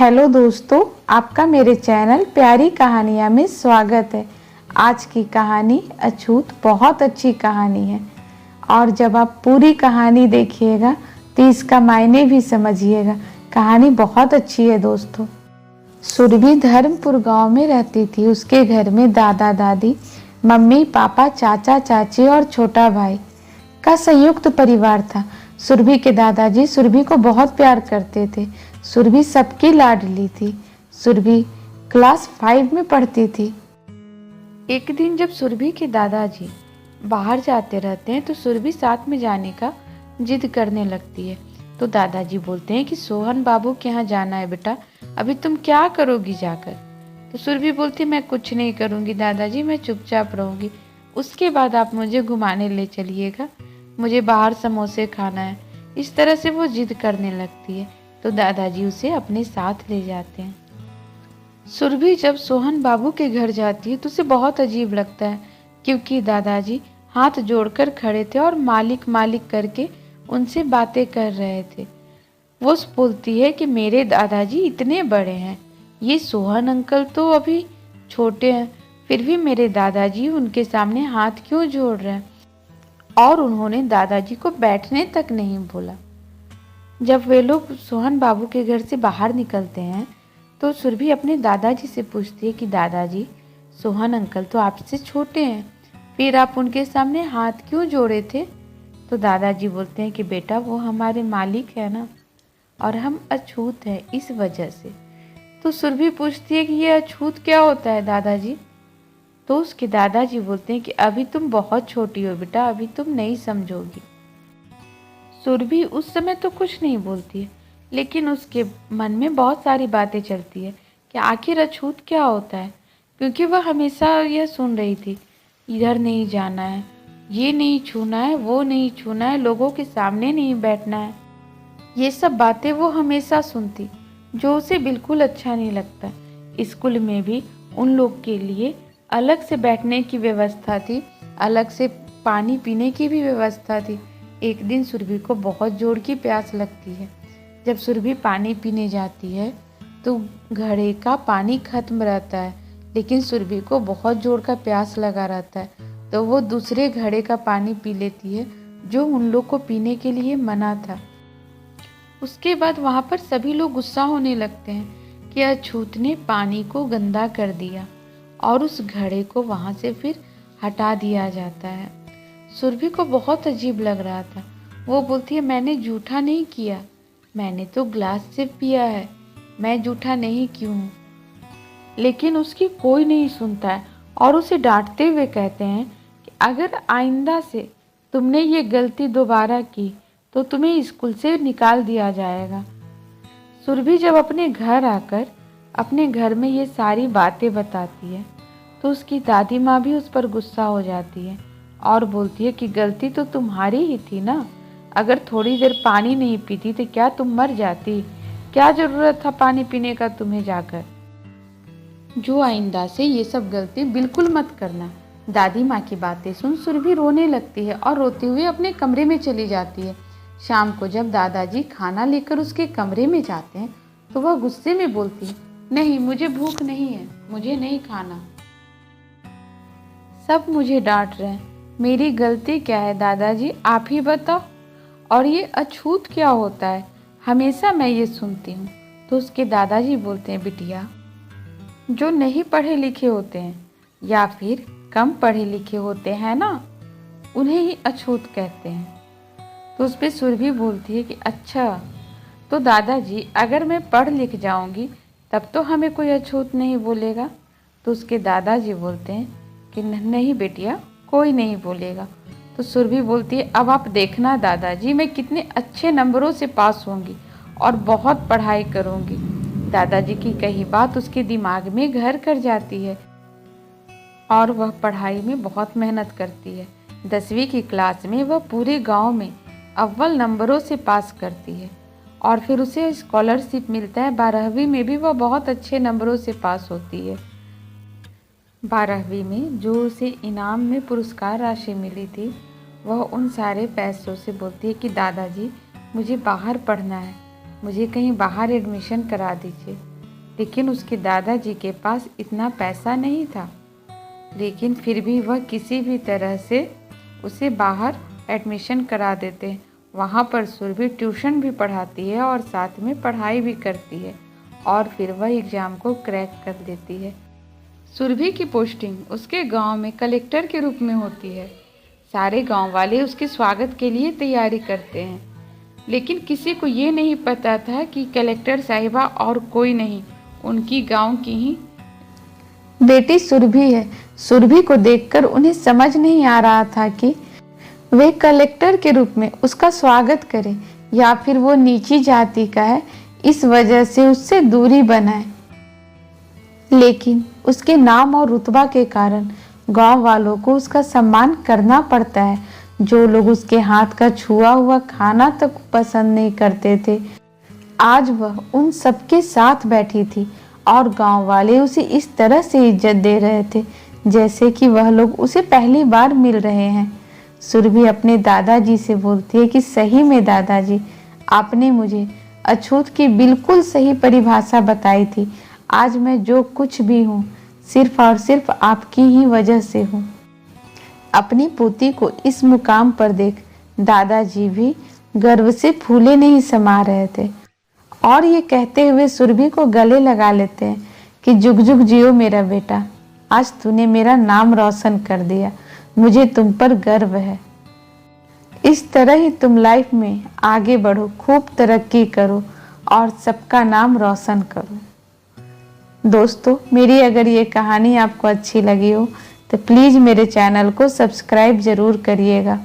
Hello दोस्तों, आपका मेरे चैनल प्यारी कहानियाँ में स्वागत है। आज की कहानी अछूत बहुत अच्छी कहानी है और जब आप पूरी कहानी देखिएगा तो इसका मायने भी समझिएगा। कहानी बहुत अच्छी है दोस्तों। सुरभि धर्मपुर गांव में रहती थी। उसके घर में दादा दादी, मम्मी पापा, चाचा चाची और छोटा भाई का संयुक्त परिवार था। सुरभि के दादाजी सुरभि को बहुत प्यार करते थे। सुरभि सबकी लाडली थी। सुरभि क्लास 5 में पढ़ती थी। एक दिन जब सुरभि के दादाजी बाहर जाते रहते हैं तो सुरभि साथ में जाने का जिद करने लगती है। तो दादाजी बोलते हैं कि सोहन बाबू के यहाँ जाना है बेटा, अभी तुम क्या करोगी जाकर। तो सुरभि बोलती, मैं कुछ नहीं करूँगी दादाजी, मैं चुपचाप रहूँगी, उसके बाद आप मुझे घुमाने ले चलिएगा, मुझे बाहर समोसे खाना है। इस तरह से वो जिद करने लगती है तो दादाजी उसे अपने साथ ले जाते हैं। सुरभि जब सोहन बाबू के घर जाती है तो उसे बहुत अजीब लगता है, क्योंकि दादाजी हाथ जोड़कर खड़े थे और मालिक मालिक करके उनसे बातें कर रहे थे। वो बोलती है कि मेरे दादाजी इतने बड़े हैं, ये सोहन अंकल तो अभी छोटे हैं, फिर भी मेरे दादाजी उनके सामने हाथ क्यों जोड़ रहे हैं। और उन्होंने दादाजी को बैठने तक नहीं बोला। जब वे लोग सोहन बाबू के घर से बाहर निकलते हैं तो सुरभि अपने दादाजी से पूछती है कि दादाजी, सोहन अंकल तो आपसे छोटे हैं, फिर आप उनके सामने हाथ क्यों जोड़े थे। तो दादाजी बोलते हैं कि बेटा, वो हमारे मालिक है ना, और हम अछूत हैं इस वजह से। तो सुरभि पूछती है कि ये अछूत क्या होता है दादाजी। तो उसके दादाजी बोलते हैं कि अभी तुम बहुत छोटी हो बेटा, अभी तुम नहीं समझोगी। सुरभि उस समय तो कुछ नहीं बोलती है, लेकिन उसके मन में बहुत सारी बातें चलती है कि आखिर अछूत क्या होता है, क्योंकि वह हमेशा यह सुन रही थी, इधर नहीं जाना है, ये नहीं छूना है, वो नहीं छूना है, लोगों के सामने नहीं बैठना है। ये सब बातें वो हमेशा सुनती, जो उसे बिल्कुल अच्छा नहीं लगता। स्कूल में भी उन लोग के लिए अलग से बैठने की व्यवस्था थी, अलग से पानी पीने की भी व्यवस्था थी। एक दिन सुरभि को बहुत जोर की प्यास लगती है। जब सुरभि पानी पीने जाती है तो घड़े का पानी खत्म रहता है, लेकिन सुरभि को बहुत जोर का प्यास लगा रहता है, तो वो दूसरे घड़े का पानी पी लेती है जो उन लोग को पीने के लिए मना था। उसके बाद वहाँ पर सभी लोग गुस्सा होने लगते हैं कि अछूत ने पानी को गंदा कर दिया और उस घड़े को वहाँ से फिर हटा दिया जाता है। सुरभि को बहुत अजीब लग रहा था। वो बोलती है, मैंने जूठा नहीं किया, मैंने तो ग्लास से पिया है, मैं जूठा नहीं क्यों। लेकिन उसकी कोई नहीं सुनता है और उसे डांटते हुए कहते हैं कि अगर आइंदा से तुमने ये गलती दोबारा की तो तुम्हें स्कूल से निकाल दिया जाएगा। सुरभि जब अपने घर आकर अपने घर में ये सारी बातें बताती है तो उसकी दादी माँ भी उस पर गुस्सा हो जाती है और बोलती है कि गलती तो तुम्हारी ही थी ना, अगर थोड़ी देर पानी नहीं पीती तो क्या तुम मर जाती, क्या जरूरत था पानी पीने का तुम्हें जाकर। जो आइंदा से ये सब गलती बिल्कुल मत करना। दादी माँ की बातें सुन सुरभि रोने लगती है और रोते हुए अपने कमरे में चली जाती है। शाम को जब दादाजी खाना लेकर उसके कमरे में जाते हैं तो वह गुस्से में बोलती है, नहीं, मुझे भूख नहीं है, मुझे नहीं खाना, सब मुझे डांट रहे हैं, मेरी गलती क्या है दादाजी, आप ही बताओ। और ये अछूत क्या होता है, हमेशा मैं ये सुनती हूँ। तो उसके दादाजी बोलते हैं, बिटिया, जो नहीं पढ़े लिखे होते हैं या फिर कम पढ़े लिखे होते हैं ना, उन्हें ही अछूत कहते हैं। तो उस पर सुरभि बोलती है कि अच्छा, तो दादाजी अगर मैं पढ़ लिख जाऊंगी तब तो हमें कोई अछूत नहीं बोलेगा। तो उसके दादाजी बोलते हैं कि नहीं बेटिया, कोई नहीं बोलेगा। तो सुरभि बोलती है, अब आप देखना दादाजी, मैं कितने अच्छे नंबरों से पास होंगी और बहुत पढ़ाई करूंगी। दादाजी की कही बात उसके दिमाग में घर कर जाती है और वह पढ़ाई में बहुत मेहनत करती है। 10वीं की क्लास में वह पूरे गांव में अव्वल नंबरों से पास करती है और फिर उसे स्कॉलरशिप मिलता है। 12वीं में भी वह बहुत अच्छे नंबरों से पास होती है। 12वीं में जो उसे इनाम में पुरस्कार राशि मिली थी, वह उन सारे पैसों से बोलती है कि दादाजी, मुझे बाहर पढ़ना है, मुझे कहीं बाहर एडमिशन करा दीजिए। लेकिन उसके दादाजी के पास इतना पैसा नहीं था। लेकिन फिर भी वह किसी भी तरह से उसे बाहर एडमिशन करा देते। वहाँ पर सुरभि ट्यूशन भी पढ़ाती है और साथ में पढ़ाई भी करती है और फिर वह एग्ज़ाम को क्रैक कर देती है। सुरभि की पोस्टिंग उसके गांव में कलेक्टर के रूप में होती है। सारे गांव वाले उसके स्वागत के लिए तैयारी करते हैं, लेकिन किसी को ये नहीं पता था कि कलेक्टर साहिबा और कोई नहीं, उनकी गांव की ही बेटी सुरभि है। सुरभि को देखकर उन्हें समझ नहीं आ रहा था कि वे कलेक्टर के रूप में उसका स्वागत करें या फिर वो नीची जाति का है, इस वजह से उससे दूरी बनाए। लेकिन उसके नाम और रुतबा के कारण गांव वालों को उसका सम्मान करना पड़ता है। जो लोग उसके हाथ का छुआ हुआ खाना तक पसंद नहीं करते थे, आज वह उन सबके साथ बैठी थी और गांव वाले उसे इस तरह से इज्जत दे रहे थे जैसे कि वह लोग उसे पहली बार मिल रहे हैं। सुरभि अपने दादाजी से बोलती है कि सही में दादाजी, आपने मुझे अछूत की बिल्कुल सही परिभाषा बताई थी। आज मैं जो कुछ भी हूँ सिर्फ और सिर्फ आपकी ही वजह से हूँ। अपनी पोती को इस मुकाम पर देख दादाजी भी गर्व से फूले नहीं समा रहे थे और ये कहते हुए सुरभि को गले लगा लेते हैं कि जुग जुग जियो मेरा बेटा, आज तूने मेरा नाम रोशन कर दिया, मुझे तुम पर गर्व है। इस तरह ही तुम लाइफ में आगे बढ़ो, खूब तरक्की करो और सबका नाम रोशन करो। दोस्तों, मेरी अगर ये कहानी आपको अच्छी लगी हो तो प्लीज़ मेरे चैनल को सब्सक्राइब ज़रूर करिएगा।